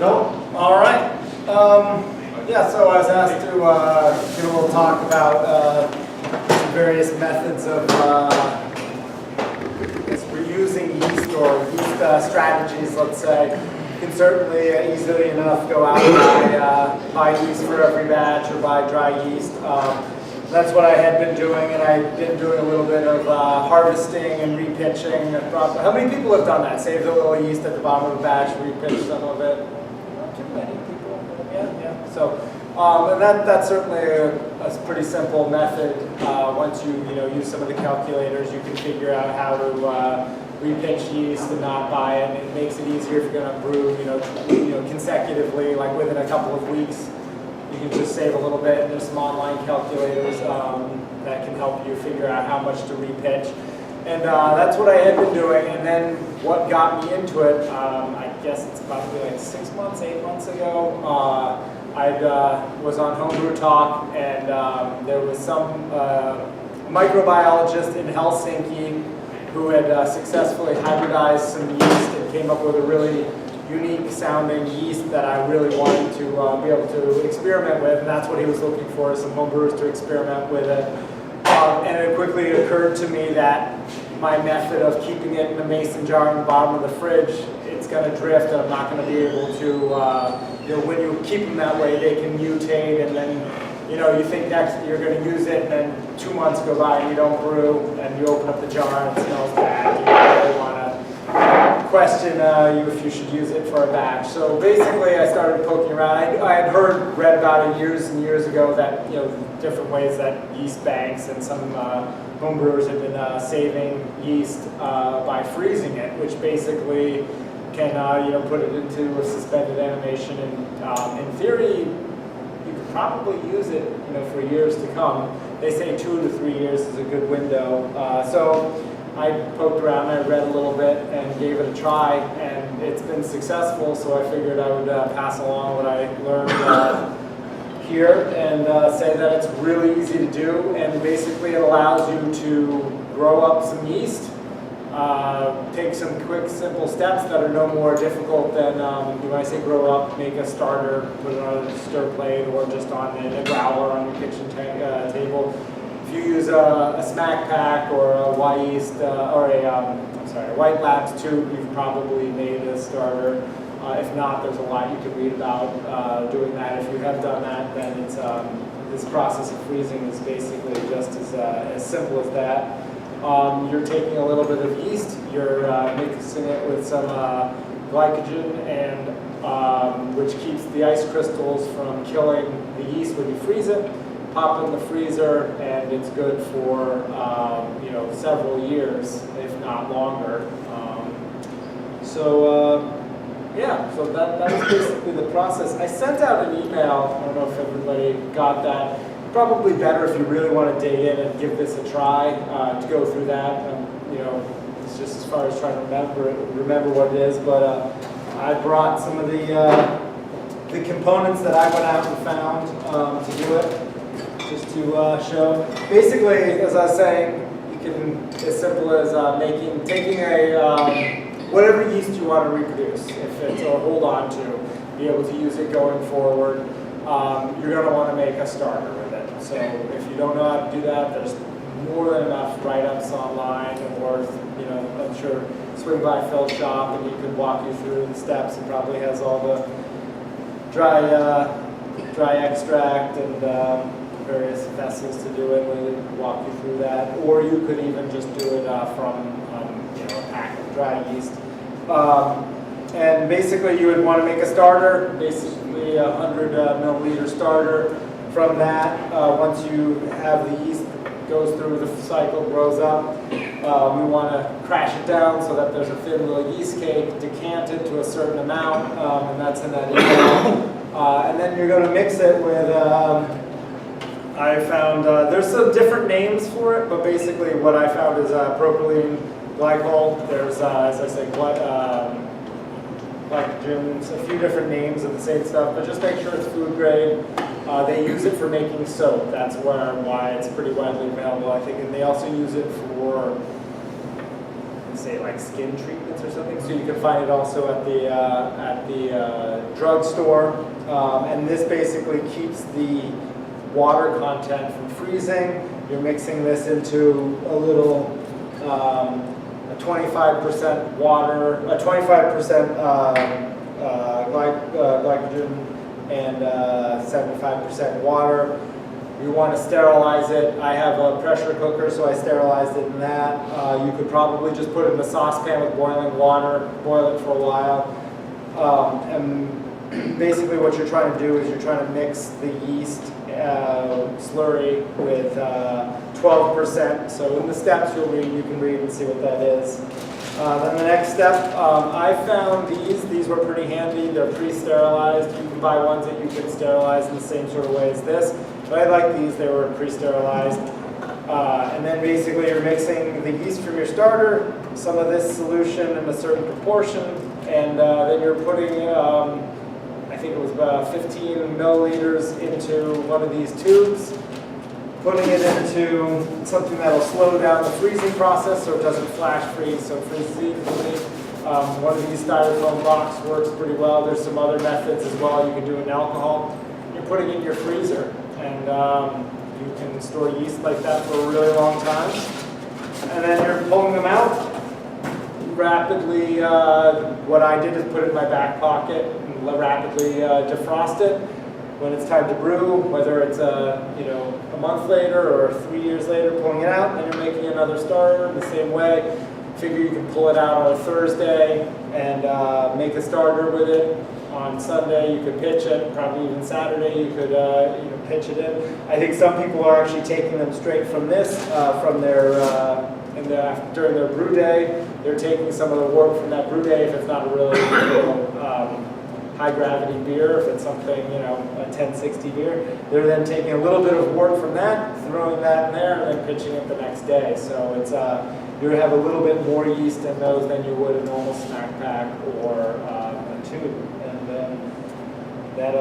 No? All right. Yeah, so I was asked to give a little talk about some various methods of reusing yeast or yeast strategies, let's say. You can certainly easily enough go out and buy yeast for every batch or buy dry yeast. That's what I had been doing, and I've been doing a little bit of harvesting and repitching. How many people have done that? Saved a little yeast at the bottom of a batch, repitched some of it? Not too many people. Yeah. So, and that's certainly a pretty simple method. Once you use some of the calculators, you can figure out how to repitch yeast and not buy it. It makes it easier if you're going to brew, consecutively, like within a couple of weeks. You can just save a little bit. There's some online calculators that can help you figure out how much to repitch. And that's what I had been doing. And then what got me into it, I guess it's probably like 6 months, 8 months ago, I was on WHOtalk, and there was some microbiologist in Helsinki who had successfully hybridized some yeast and came up with a really unique sounding yeast that I really wanted to be able to experiment with, and that's what he was looking for, some homebrewers to experiment with it. And it quickly occurred to me that my method of keeping it in a mason jar in the bottom of the fridge, it's going to drift, and I'm not going to be able to, when you keep them that way, they can mutate, and then you think next you're going to use it, and then 2 months go by and you don't brew, and you open up the jar and it smells bad. You really want to question if you should use it for a batch. So basically I started poking around. I had read about it years and years ago that different ways that yeast banks and some homebrewers have been saving yeast by freezing it, which basically can put it into a suspended animation, and in theory you could probably use it for years to come. They say 2 to 3 years is a good window. So I poked around, I read a little bit, and gave it a try, and it's been successful, so I figured I would pass along what I learned here and say that it's really easy to do, and basically it allows you to grow up some yeast, take some quick, simple steps that are no more difficult than, when I say grow up, make a starter, put it on a stir plate, or just on a growler on your kitchen table. If you use a smack pack or a Yeast or a White Labs tube, you've probably made a starter. If not, there's a lot you can read about doing that. If you have done that, then it's this process of freezing is basically just as simple as that. You're taking a little bit of yeast, you're mixing it with some glycogen, and which keeps the ice crystals from killing the yeast when you freeze it. Pop in the freezer, and it's good for several years, if not longer. So that was basically the process. I sent out an email. I don't know if everybody got that. Probably better if you really want to dig in and give this a try to go through that. It's just as far as trying to remember what it is. But I brought some of the components that I went out and found to do it. Just to show. Basically, as I was saying, you can, as simple as taking whatever yeast you want to reproduce, if it's or hold on to, be able to use it going forward. You're going to want to make a starter with it. So if you don't know how to do that, there's more than enough write-ups online, or I'm sure swing by Phil's shop and he could walk you through the steps. He probably has all the dry extract and various vessels to do it, where they can walk you through that, or you could even just do it from a pack of dry yeast. And basically, you would want to make a starter, basically a 100 milliliter starter. From that, once you have the yeast goes through the cycle, grows up, we want to crash it down so that there's a thin little yeast cake, decant it to a certain amount, and that's in that email. And then you're going to mix it with. I found there's some different names for it, but basically what I found is propylene glycol. There's, as I say, glycogens, a few different names of the same stuff, but just make sure it's food grade. They use it for making soap. That's why it's pretty widely available, I think, and they also use it for, say, like skin treatments or something. So you can find it also at the drugstore, and this basically keeps the water content from freezing. You're mixing this into a little a 25% water, a 25% glycogen, and 75% water. You want to sterilize it. I have a pressure cooker, so I sterilized it in that. You could probably just put it in a saucepan with boiling water, boil it for a while. And basically what you're trying to do is you're trying to mix the yeast slurry with 12%. So in the steps you can read and see what that is. Then the next step, I found these were pretty handy. They're pre-sterilized. You can buy ones that you can sterilize in the same sort of way as this. But I like these, they were pre-sterilized. And then basically you're mixing the yeast from your starter, some of this solution in a certain proportion, and then you're putting, I think it was about 15 milliliters into one of these tubes, putting it into something that'll slow down the freezing process so it doesn't flash freeze, so it freezes evenly. One of these styrofoam rocks works pretty well. There's some other methods as well you can do in alcohol. You're putting it in your freezer, and you can store yeast like that for a really long time. And then you're pulling them out rapidly. What I did is put it in my back pocket and rapidly defrost it. When it's time to brew, whether it's a month later or 3 years later, pulling it out, and you're making another starter in the same way. Figure you can pull it out on a Thursday and make a starter with it. On Sunday, you could pitch it. Probably even Saturday, you could pitch it in. I think some people are actually taking them straight from this, from their during their brew day. They're taking some of the wort from that brew day if it's not a really high gravity beer, if it's something, a 1060 beer. They're then taking a little bit of wort from that, throwing that in there, and then pitching it the next day. So it's you have a little bit more yeast in those than you would a normal snack pack or a tube. And then that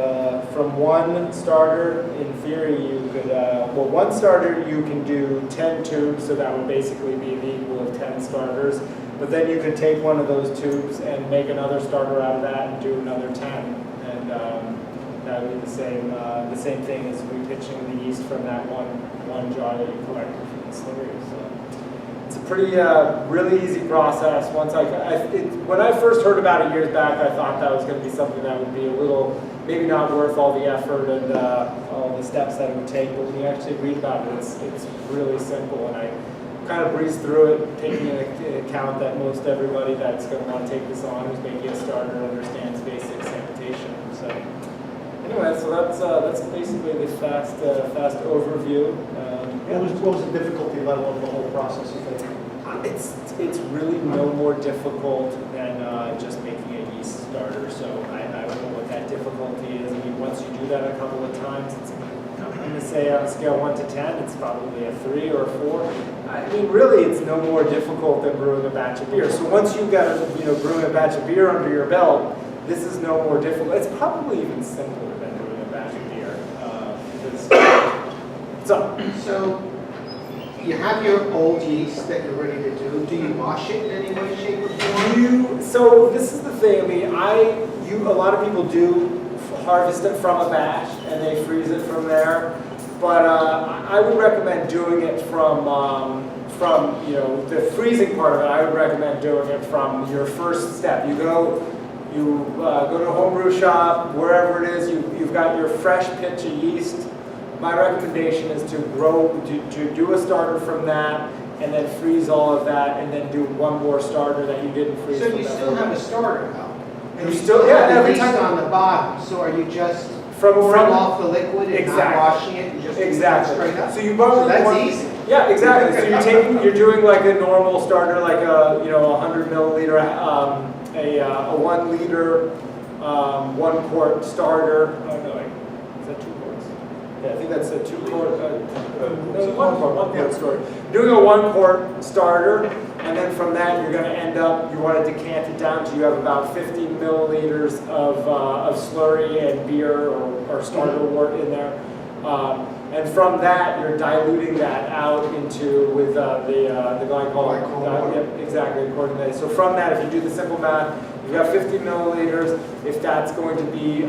from one starter, in theory, you could, one starter you can do 10 tubes, so that would basically be the equal of 10 starters. But then you could take one of those tubes and make another starter out of that and do another 10. And that would be the same thing as repitching the yeast from that one jar that you collected from the slurry. So it's a pretty, really easy process. When I first heard about it years back, I thought that was going to be something that would be a little, maybe not worth all the effort and all the steps that it would take. But when you actually read about it, it's really simple. And I kind of breeze through it, taking into account that most everybody that's going to want to take this on who's making a starter understands basic sanitation. So anyway, so that's basically the fast overview. What was the difficulty level of the whole process, you think? It's really no more difficult than just making a yeast starter. So I don't know what that difficulty is. I mean, once you do that a couple of times, I'm going to say on a scale 1 to 10, it's probably a 3 or a 4. I mean, really, it's no more difficult than brewing a batch of beer. So once you've got brewing a batch of beer under your belt, this is no more difficult. It's probably even simpler than brewing a batch of beer. So you have your old yeast that you're ready to do. Do you wash it in any way, shape, or form? So this is the thing. I mean, a lot of people do harvest it from a batch and they freeze it from there. But I would recommend doing it from the freezing part of it. I would recommend doing it from your first step. You go to a homebrew shop, wherever it is. You've got your fresh pitch of yeast. My recommendation is to do a starter from that, and then freeze all of that, and then do one more starter that you didn't freeze. So you still have a starter though. And you still have the yeast on the bottom. So are you just from off the liquid and exactly. not washing it and just exactly straight up? So you probably that's easy. Yeah, exactly. So you're doing like a normal starter, like a 100 milliliter, a 1 liter, 1 quart starter. Oh no, is that 2 quarts? Yeah, I think that's a 2 quart. No, 1 quart starter. Doing a 1 quart starter, and then from that you're going to end up. You want to decant it down to you have about 50 milliliters of slurry and beer or starter wort in there. And from that, you're diluting that out with the glycol. Yep, exactly, according to that. So from that, if you do the simple math, You've got 50 milliliters. If that's going to be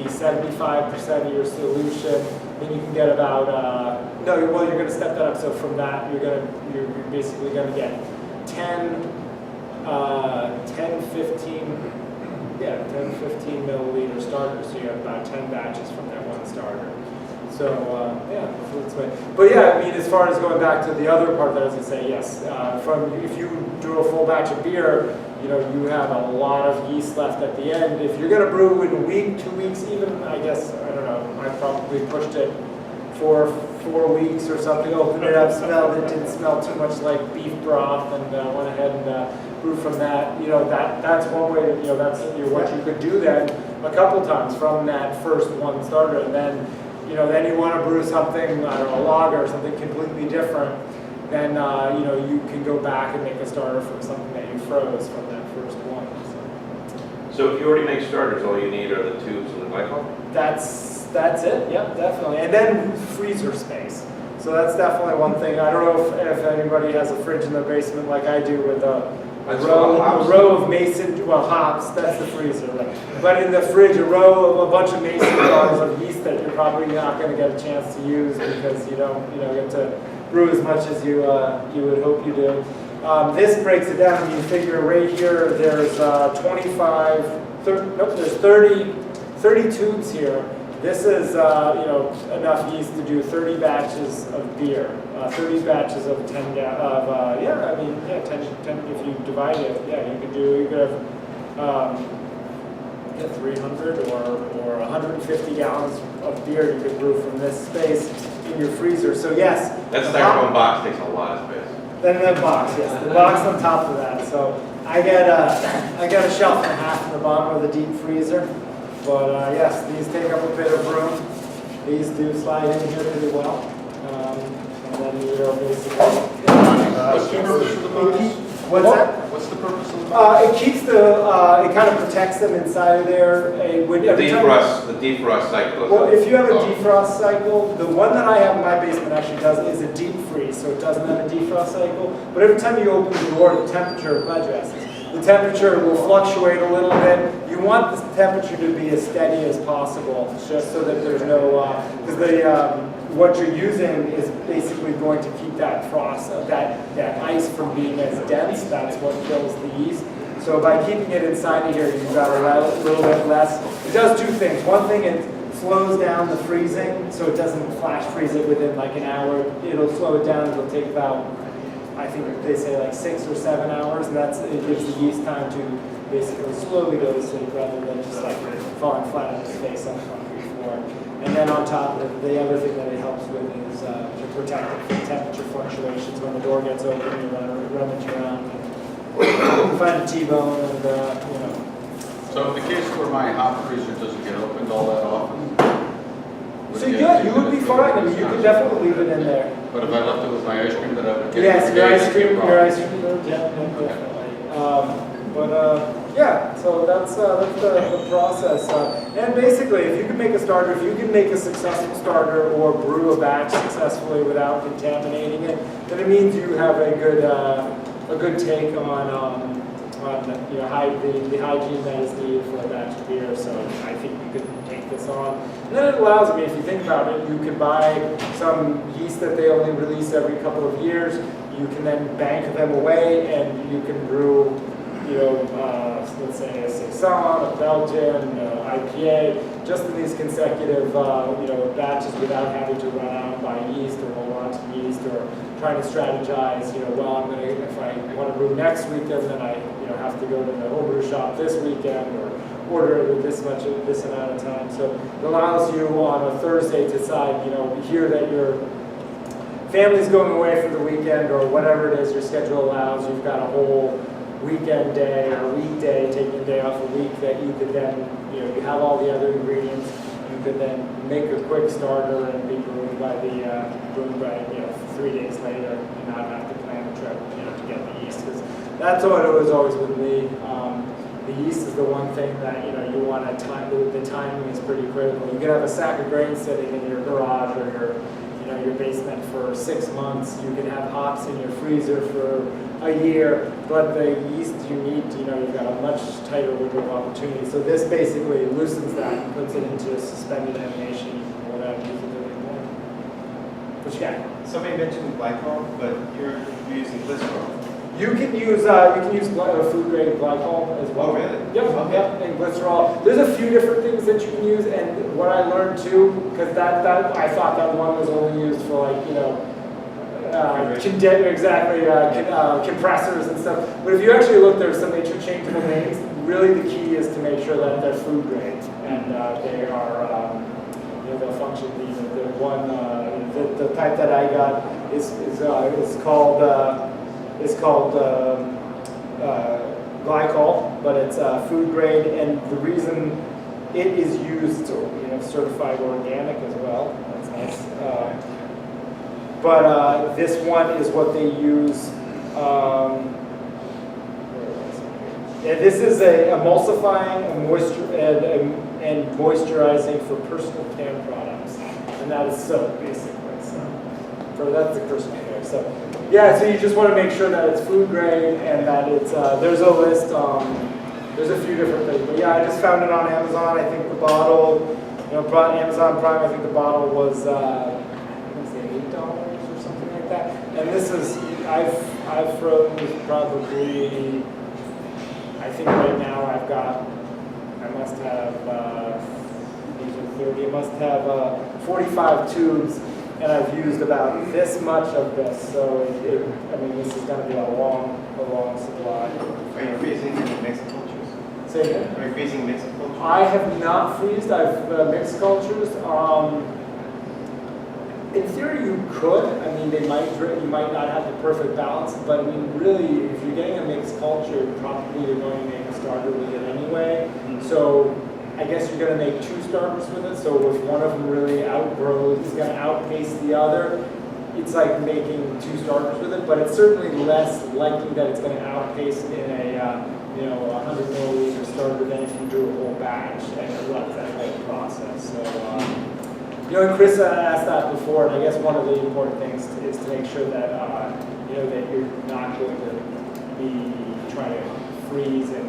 75% of your solution, then you can get about no. Well, you're going to step that up. So from that, you're basically going to get 10, 15 milliliter starters. So you have about 10 batches from that one starter. So yeah, that's way. But yeah, I mean, as far as going back to the other part that I was going to say, yes, if you do a full batch of beer, you know, you have a lot of yeast left at the end. If you're going to brew in a week, 2 weeks, even, I guess, I don't know, I probably pushed it for 4 weeks or something, opened it up, smelled it, didn't smell too much like beef broth, and went ahead and brewed from that. You know, that's one way, you know, that's what you could do then a couple times from that first one starter, and then, you know, then you want to brew something, I don't know, a lager or something completely different, then, you know, you can go back and make a starter from something that you froze from that first one. So if you already make starters, all you need are the tubes and the glycol? That's it, yeah, definitely. And then freezer space. So that's definitely one thing. I don't know if anybody has a fridge in their basement like I do with a row of mason, well, hops, that's the freezer, right? But in the fridge, a bunch of mason jars of yeast that you're probably not going to get a chance to use because you don't, get to brew as much as you would hope you do. This breaks it down. You figure right here, there's 30 tubes here. This is, enough yeast to do 30 batches of beer, 30 batches of 10, 10, if you divide it, you could have 300 or 150 gallons of beer you could brew from this space in your freezer. So yes. That styrofoam box takes a lot of space. Then the box, yes, the box on top of that. So I got a shelf and a half in the bottom of the deep freezer. But yes, these take up a bit of room. These do slide in here pretty well. And then basically. What's the purpose of the box? What's that? What's the purpose of the box? It keeps it kind of protects them inside of there. The defrost cycle. Well, if you have a defrost cycle, the one that I have in my basement actually is a deep freeze, so it doesn't have a defrost cycle. But every time you open the door, the temperature, the temperature will fluctuate a little bit. You want the temperature to be as steady as possible, just so that there's no, because what you're using is basically going to keep that frost, that ice from being as dense. That's what kills the yeast. So by keeping it inside of here, you've got a little bit less. It does two things. One thing, it slows down the freezing, so it doesn't flash freeze it within like an hour. It'll slow it down. It'll take about, I think they say like 6 or 7 hours, and it gives the yeast time to basically slowly go to sleep rather than just like falling flat on its face on the concrete floor. And then on top of it, the other thing that it helps with is to protect it from temperature fluctuations. When the door gets open, you rummage around, and find a T-bone, and So in the case where my hop freezer doesn't get opened all that often, So yeah, you would be fine. I mean, you could definitely leave it in there. but if I left it with my ice cream, that I would get. Yes, your ice cream, problem. yeah, definitely. Yeah, so that's the process. And basically, if you can make a starter, if you can make a successful starter or brew a batch successfully without contaminating it, then it means you have a good take on the hygiene that is needed for a batch of beer. So I think you could take this on. And then it allows me, if you think about it, you could buy some yeast that they only release every couple of years. You can then bank them away, and you can brew, let's say a Saison, a Belgian, IPA, just in these consecutive, batches without having to run out and buy yeast or hold on to yeast or trying to strategize. If I want to brew next weekend, then I, have to go to the homebrew shop this weekend or order it with this amount of time. So it allows you on a Thursday to decide, hear that your family's going away for the weekend or whatever it is your schedule allows. You've got a whole weekend day or weekday, taking a day off a week that you could then, you have all the other ingredients. You could then make a quick starter and be brewed by 3 days later and not have to plan a trip, to get the yeast. Because that's what it was always with me. The yeast is the one thing that, you want to time. The timing is pretty critical. You could have a sack of grain sitting in your garage or your your basement for 6 months. You can have hops in your freezer for a year, but the yeast you need, you've got a much tighter window of opportunity. So this basically loosens that and puts it into suspended animation without using it anymore. What you got? Somebody mentioned glycol, but you're using glycerol. You can use food grade glycol as well. Oh, really? Yep, Okay. yep, and glycerol. There's a few different things that you can use, and what I learned too, because that I thought that one was only used for compressors and stuff. But if you actually look, there's some interchangeable names. Really, the key is to make sure that they're food grade and they are, they'll function. The one, the type that I got is called glycol, but it's food grade, and the reason it is used, certified organic as well. That's nice. But this one is what they use. This is a emulsifying and moisturizing for personal care products, and that is soap basically. So that's the personal care. So yeah, so you just want to make sure that it's food grade and that it's there's a list. There's a few different things, but yeah, I just found it on Amazon. I think the bottle, Amazon Prime. I think the bottle was $8 or something like that. And this is I've frozen probably. I think right now I must have these are 30. I must have 45 tubes, and I've used about this much of this. So this is going to be a long supply. Are you freezing and mixed cultures? Say again? Are you freezing mixed cultures? I have not freezed. I've mixed cultures. In theory, you could. You might not have the perfect balance, but really, if you're getting a mixed culture, probably you're going to make a starter with it anyway. So I guess you're going to make 2 starters with it. So if one of them really outgrows, is going to outpace the other, it's like making 2 starters with it. But it's certainly less likely that it's going to outpace in a 100 milliliter starter than if you do a whole batch and it runs that whole process. So. And Chris asked that before, and I guess one of the important things is to make sure that that you're not going to be trying to freeze and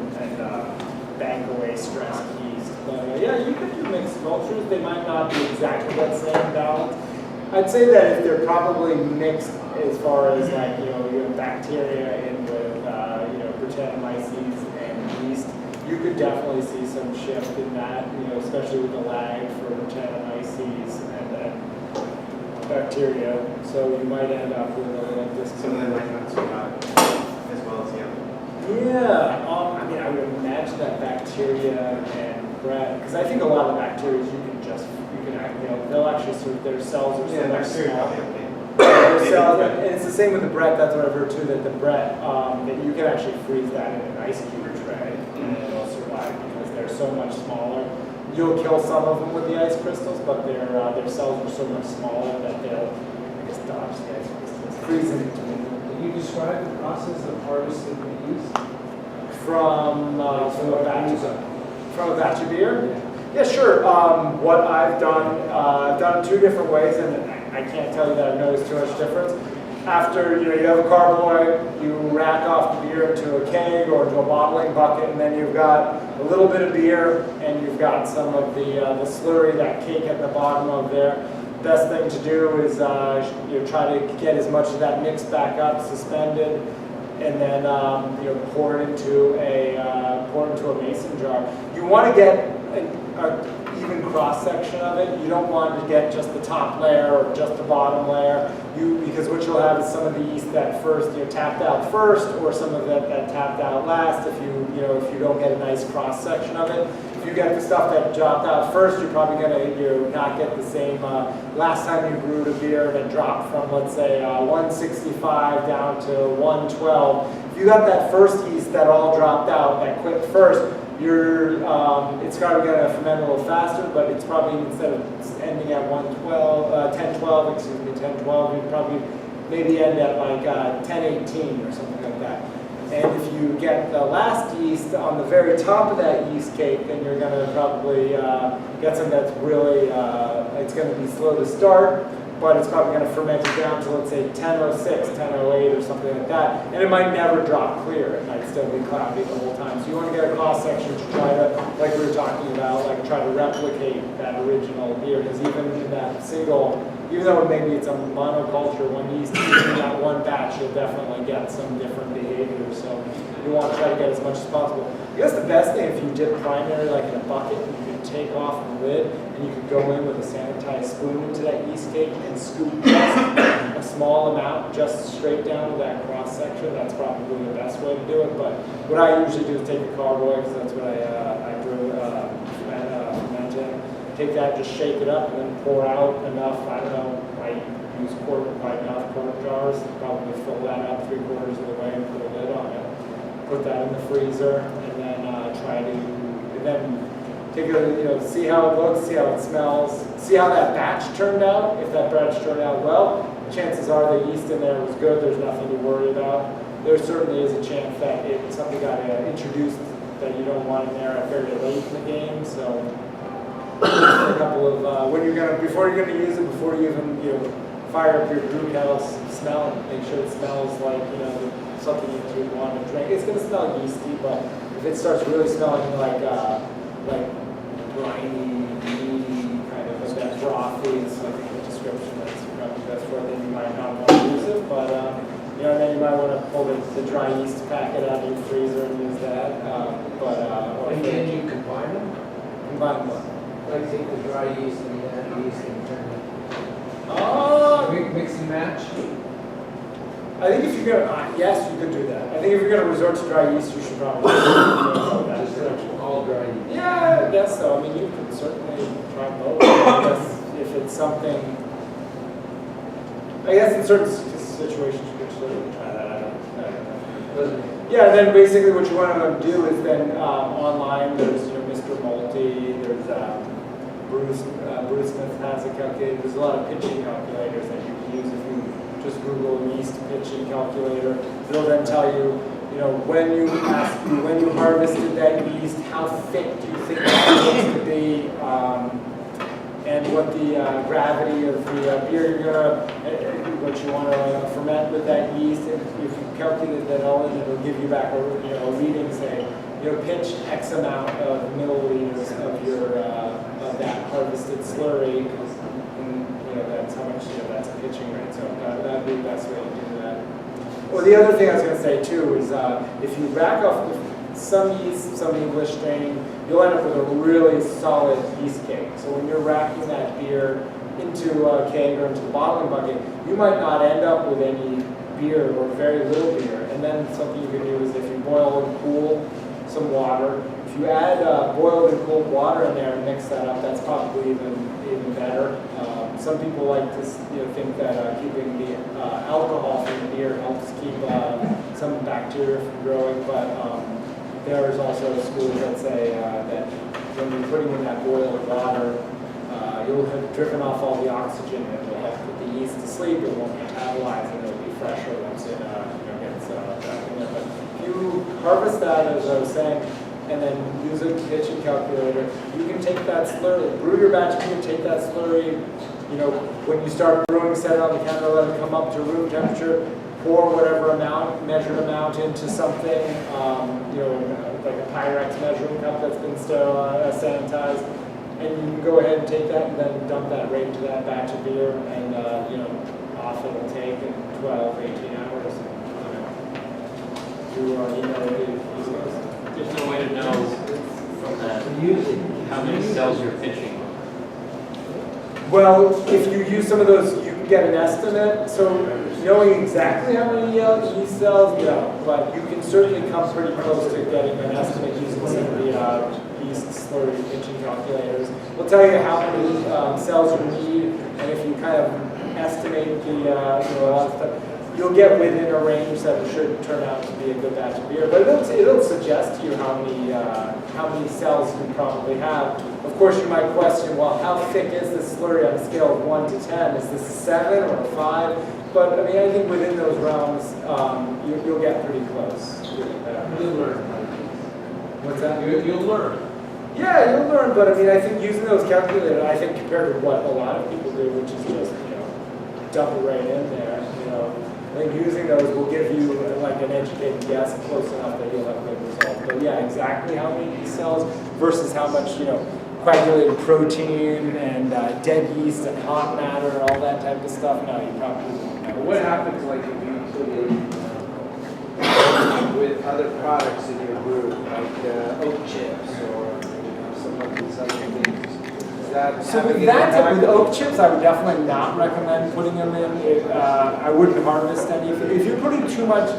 bank away stressed yeast. But you could do mixed cultures. They might not be exactly that same balance. I'd say that if they're probably mixed as far as you have bacteria in with Brettanomyces and yeast, you could definitely see some shift in that, especially with the lag for Brettanomyces and bacteria. So you might end up with a little disconnect. Some of them might not survive as well as the other. Yeah, I would imagine that bacteria and Brett, because I think a lot of the bacteria they'll actually their cells are so much smaller. And it's the same with the Brett. That's what I've heard too. That the Brett, that you can actually freeze that in an ice cube tray and it'll survive because they're so much smaller. You'll kill some of them with the ice crystals, but their cells are so much smaller that they'll dodge the ice crystals, freeze them. Can you describe the process of harvesting the yeast? From a batch of beer? Yeah, sure. What I've done it 2 different ways, and I can't tell you that I've noticed too much difference. After you have a carboy, you rack off the beer into a keg or into a bottling bucket, and then you've got a little bit of beer, and you've got some of the slurry, that cake at the bottom of there. Best thing to do is try to get as much of that mixed back up, suspended, and then pour it into a mason jar. You want to get an even cross section of it. You don't want to get just the top layer or just the bottom layer. Because what you'll have is some of the yeast that first tapped out first, or some of that tapped out last. If you don't get a nice cross section of it. If you get the stuff that dropped out first, you're probably going to not get the same. Last time you brewed a beer that dropped from, let's say, 165 down to 112. If you got that first yeast that all dropped out, that quit first, it's probably going to ferment a little faster, but it's probably, instead of ending at 1012, you'd probably maybe end at like 1018 or something like that. And if you get the last yeast on the very top of that yeast cake, then you're going to probably get some that's really, it's going to be slow to start, but it's probably going to ferment it down to, let's say, 1006, 1008 or something like that, and it might never drop clear. It might still be cloudy the whole time. So you want to get a cross section to try to, like we were talking about, like try to replicate that original beer, because even in that single, even though maybe it's a monoculture, one yeast, even in that one batch, you'll definitely get some different behaviors. So you want to try to get as much as possible. I guess the best thing, if you did primary like in a bucket, you could take off the lid and you could go in with a sanitized spoon into that yeast cake and scoop just a small amount just straight down to that cross section. That's probably the best way to do it. But what I usually do is take a carboy, because that's what I brew fermenting. Take that, just shake it up, and then pour out enough. I don't know. I use quart jars. Probably fill that up 3/4 of the way and put a lid on it. Put that in the freezer, and then try to, and then take a, see how it looks, see how it smells, see how that batch turned out. If that batch turned out well, chances are the yeast in there was good. There's nothing to worry about. There certainly is a chance that something got introduced that you don't want in there at very late in the game. So a couple of before you're gonna use it, before you even fire up your brew kettle, smell it. Make sure it smells like something you would want to drink. It's gonna smell yeasty, but if it starts really smelling like briny, meaty, kind of that frothy, it's I think the description that's probably best for it. Then you might not want to use it, but then you might want to pull the dry yeast packet out of your freezer and use that. Or And can you combine them? combine what? Like take the dry yeast and that yeast and turn it. Mix and match? I think if you're gonna, yes, you could do that. I think if you're gonna resort to dry yeast, you should probably do that. Just all dry yeast. Yeah, I guess so. I mean, you could certainly try both. I guess if it's something, I guess in certain situations you could certainly try that. I don't know. Yeah, and then basically what you want to do is then online there's Mr. Multi, there's Bruce Smith has a calculator. There's a lot of pitching calculators that you can use if you just Google yeast pitching calculator. It'll then tell you, when you harvested that yeast, how thick do you think that needs to be, and what the gravity of the beer what you want to ferment with that yeast. And if you calculate that all in, it'll give you back a reading, say, pitch X amount of milliliters of your of that harvested slurry, and that's how much that's a pitching rate. So that'd be the best way to do that. Well, the other thing I was going to say too is if you rack off some yeast, some English strain, you'll end up with a really solid yeast cake. So when you're racking that beer into a keg or into the bottling bucket, you might not end up with any beer or very little beer. And then something you can do is if you boil and cool some water, if you add boiled and cooled water in there and mix that up, that's probably even better. Some people like to think that keeping the alcohol from the beer helps keep some bacteria from growing, but there's also schools that say that when you're putting in that boiled water, you'll have driven off all the oxygen and it'll help put the yeast to sleep. It won't metabolize and it'll be fresher once it gets back in there. But if you harvest that, as I was saying, and then use a pitching calculator, you can take that slurry, brew your batch beer, take that slurry, when you start brewing, set it on the counter, let it come up to room temperature, pour whatever measured amount into something, like a Pyrex measuring cup that's been sanitized, and you can go ahead and take that and then dump that right into that batch of beer, and off it'll take in 12, 18 hours. There's no way to know from that how many cells you're pitching. Well, if you use some of those, you can get an estimate. So knowing exactly how many yeast cells, no, but you can certainly come pretty close to getting an estimate using some of the yeast slurry pitching calculators. We'll tell you how many cells you need, and if you kind of estimate the a lot of stuff, you'll get within a range that should turn out to be a good batch of beer. But it'll suggest to you how many cells you probably have. Of course, you might question, well, how thick is this slurry on a scale of 1 to 10? Is this a 7 or a 5? But I mean, I think within those realms, you'll get pretty close. You'll learn. What's that? You'll learn. Yeah, you'll learn. But I mean, I think using those calculators, I think compared to what a lot of people do, which is just dump it right in there, you know. I think using those will give you like an educated guess close enough that you'll have a good result. But yeah, exactly how many yeast cells versus how much, you know, coagulated protein and dead yeast and hot matter and all that type of stuff. No, you probably won't know. What happens like if you put in with other products in your brew, like oat chips or some of these other things? Is that So having with an that, impact? with oak chips, I would definitely not recommend putting them in. I wouldn't harvest any. If you're putting too much,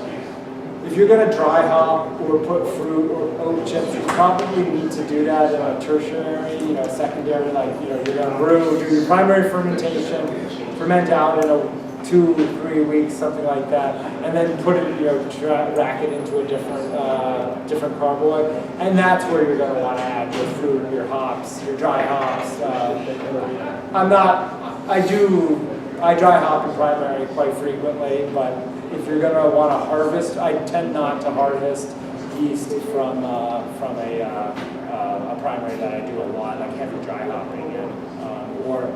if you're going to dry hop or put fruit or oat chips, you probably need to do that in a tertiary, you know, secondary, like, you know, you're going to brew, do your primary fermentation, ferment out in a 2 or 3 weeks, something like that, and then put it, you know, rack it into a different carboy, and that's where you're going to want to add your fruit, your hops, your dry hops. I dry hop in primary quite frequently, but if you're going to want to harvest, I tend not to harvest yeast from a primary that I do a lot, like heavy dry hopping in, or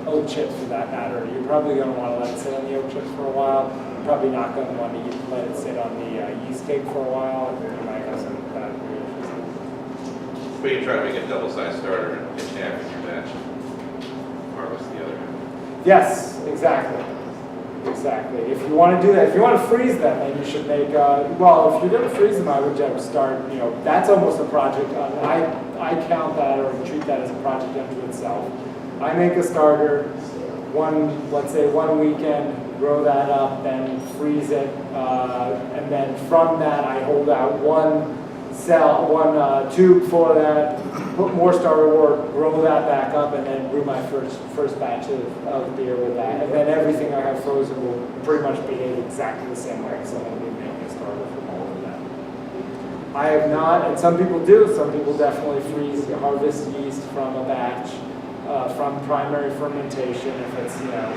oat chips for that matter. You're probably going to want to let it sit on the oat chips for a while. You're probably not going to want to let it sit on the yeast cake for a while. You might have some bad reactions. But you try to make a double-sized starter and get half in your batch. Harvest the other half. Yes, exactly. Exactly. If you want to do that, if you want to freeze them, then you should make, well, if you're going to freeze them, I would just start, you know, that's almost a project. I count that or treat that as a project unto itself. I make a starter, let's say one weekend, grow that up, then freeze it, and then from that I hold out one tube for that, put more starter wort, grow that back up, and then brew my first batch of beer with that. And then everything I have frozen will pretty much behave exactly the same way, so I'll be making a starter from all of that. I have not, and some people do, some people definitely harvest yeast from a batch, from primary fermentation, if it's, you know,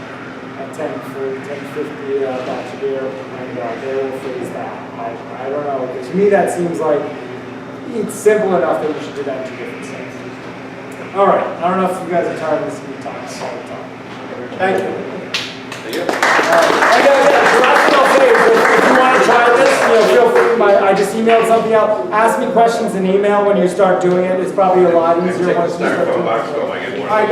a 1050 batch of beer, and they will freeze that. I don't know, but to me that seems like it's simple enough that you should do that in 2 different steps. All right, I don't know if you guys are tired of listening to me talk all the time. Thank you. Thank you. The last thing I'll say is if you want to try this, you know, feel free. I just emailed something out. Ask me questions in email when you start doing it. It's probably a lot I can easier take the once you start styrofoam doing box it. home, I get one.